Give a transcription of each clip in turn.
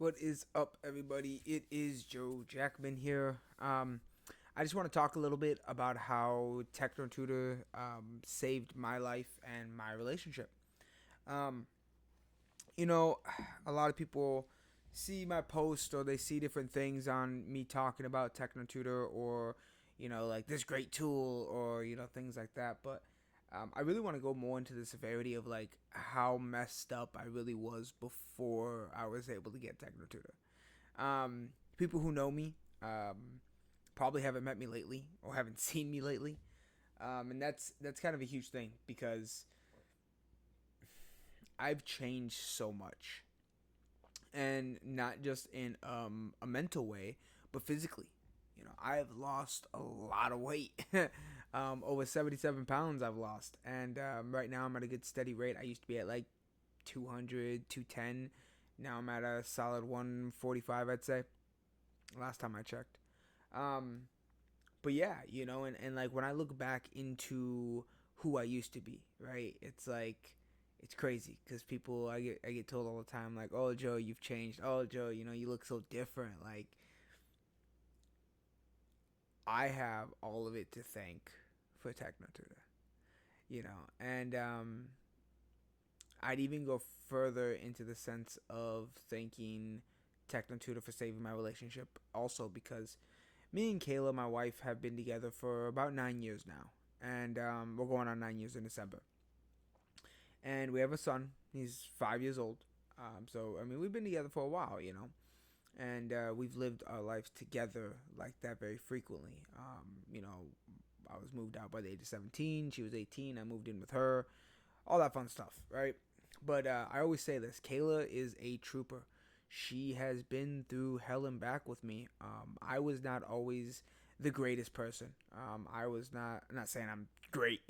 What is up, everybody? It is Joe Jackman here. I just want to talk a little bit about how Techno Tutor saved my life and my relationship. Um, you know, a lot of people see my post or they see different things on me talking about Techno Tutor or, like this great tool or, things like that. But I really want to go more into the severity of like how messed up I really was before I was able to get Techno Tutor. People who know me probably haven't met me lately or haven't seen me lately, and that's kind of a huge thing because I've changed so much, and not just in a mental way, but physically. I have lost a lot of weight. Over 77 pounds I've lost, and right now I'm at a good steady rate. I used to be at like 200, 210. Now I'm at a solid 145, I'd say. Last time I checked. Um, but yeah, and like when I look back into who I used to be, right? It's like it's crazy because people I get told all the time like, "Oh, Joe, you've changed. Oh, Joe, you look so different." Like I have all of it to thank for Techno Tutor, and I'd even go further into the sense of thanking Techno Tutor for saving my relationship, also because me and Kayla, my wife, have been together for about 9 years now, and we're going on 9 years in December. And we have a son. He's 5 years old. So I mean, we've been together for a while, and we've lived our lives together like that very frequently. I was moved out by the age of 17. She was 18. I moved in with her. All that fun stuff, right? But I always say this: Kayla is a trooper. She has been through hell and back with me. I was not always the greatest person. I was not. I'm not saying I'm great,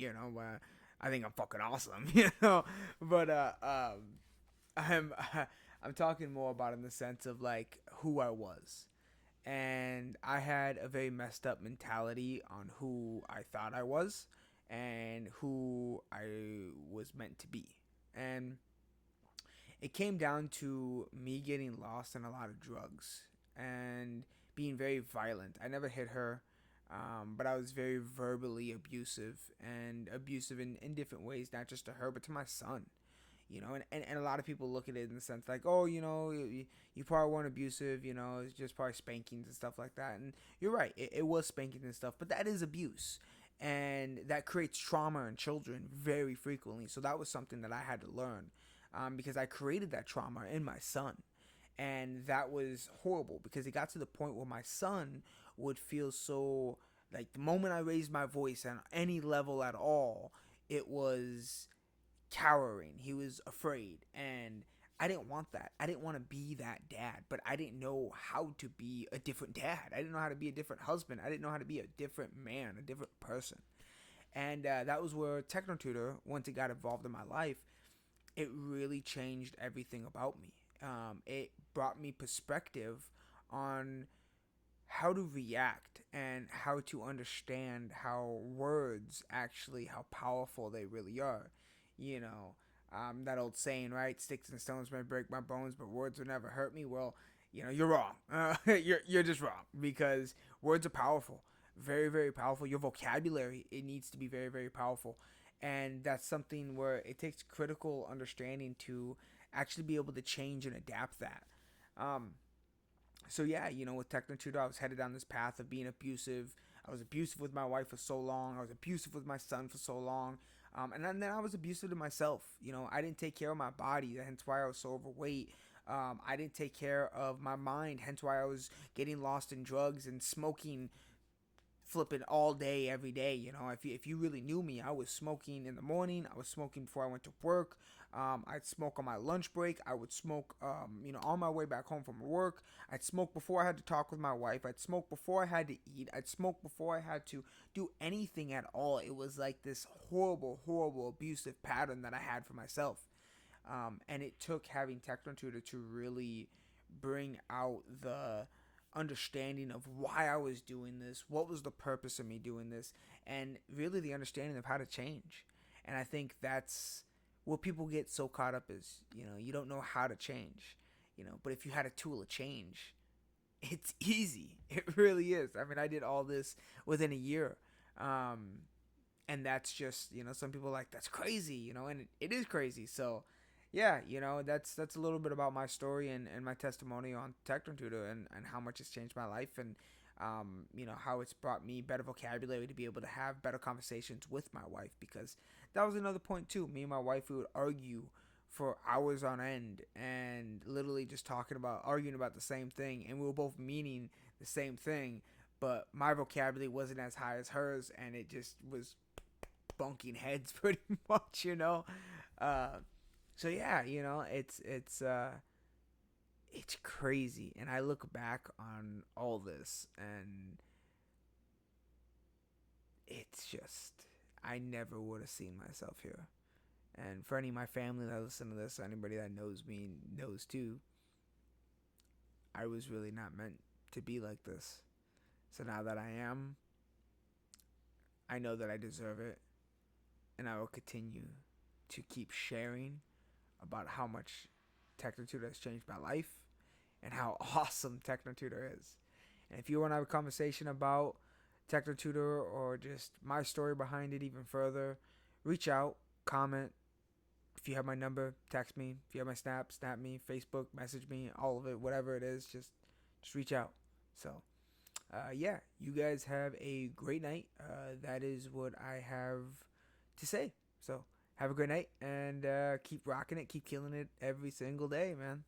I think I'm fucking awesome, But I'm I'm talking more about in the sense of like who I was, and I had a very messed up mentality on who I thought I was and who I was meant to be, and it came down to me getting lost in a lot of drugs and being very violent. I never hit her, but I was very verbally abusive and abusive in different ways, not just to her, but to my son. And a lot of people look at it in the sense like, oh, you probably weren't abusive, it's just probably spankings and stuff like that. And you're right, it was spankings and stuff, but that is abuse. And that creates trauma in children very frequently. So that was something that I had to learn because I created that trauma in my son. And that was horrible because it got to the point where my son would feel so like the moment I raised my voice on any level at all, it was cowering. He was afraid. And I didn't want that. I didn't want to be that dad, but I didn't know how to be a different dad. I didn't know how to be a different husband. I didn't know how to be a different man, a different person. And that was where Techno Tutor, once it got involved in my life, it really changed everything about me. It brought me perspective on how to react and how to understand how words actually, how powerful they really are. You know, that old saying, right? Sticks and stones may break my bones, but words will never hurt me. Well, you're wrong. You're just wrong because words are powerful, very very powerful. Your vocabulary, it needs to be very very powerful, and that's something where it takes critical understanding to actually be able to change and adapt that. Um, so yeah, with Techno Tutor, I was headed down this path of being abusive. I was abusive with my wife for so long. I was abusive with my son for so long. And then I was abusive to myself. I didn't take care of my body, hence why I was so overweight. I didn't take care of my mind, hence why I was getting lost in drugs and smoking flipping all day, every day. If you really knew me, I was smoking in the morning. I was smoking before I went to work. I'd smoke on my lunch break. I would smoke, on my way back home from work. I'd smoke before I had to talk with my wife. I'd smoke before I had to eat. I'd smoke before I had to do anything at all. It was like this horrible, horrible, abusive pattern that I had for myself. And it took having Techno Tutor to really bring out the understanding of why I was doing this, what was the purpose of me doing this, and really the understanding of how to change. And I think that's what people get so caught up is, you don't know how to change. But if you had a tool of change, it's easy. It really is. I mean, I did all this within a year. Um, and that's just, some people are like, that's crazy, and it is crazy. So yeah, that's a little bit about my story and my testimony on Techno Tutor, and how much it's changed my life, and how it's brought me better vocabulary to be able to have better conversations with my wife, because that was another point too. Me and my wife, we would argue for hours on end, and literally just arguing about the same thing, and we were both meaning the same thing, but my vocabulary wasn't as high as hers, and it just was bunking heads pretty much. Uh, so yeah, it's crazy, and I look back on all this, and it's just, I never would have seen myself here. And for any of my family that listen to this, anybody that knows me knows too, I was really not meant to be like this. So now that I am, I know that I deserve it, and I will continue to keep sharing about how much Techno Tutor has changed my life, and how awesome Techno Tutor is. And if you want to have a conversation about Techno Tutor, or just my story behind it even further, reach out, comment. If you have my number, text me. If you have my snap me. Facebook, message me. All of it, whatever it is, just reach out. So, yeah, you guys have a great night. That is what I have to say. So, have a great night, and keep rocking it, keep killing it every single day, man.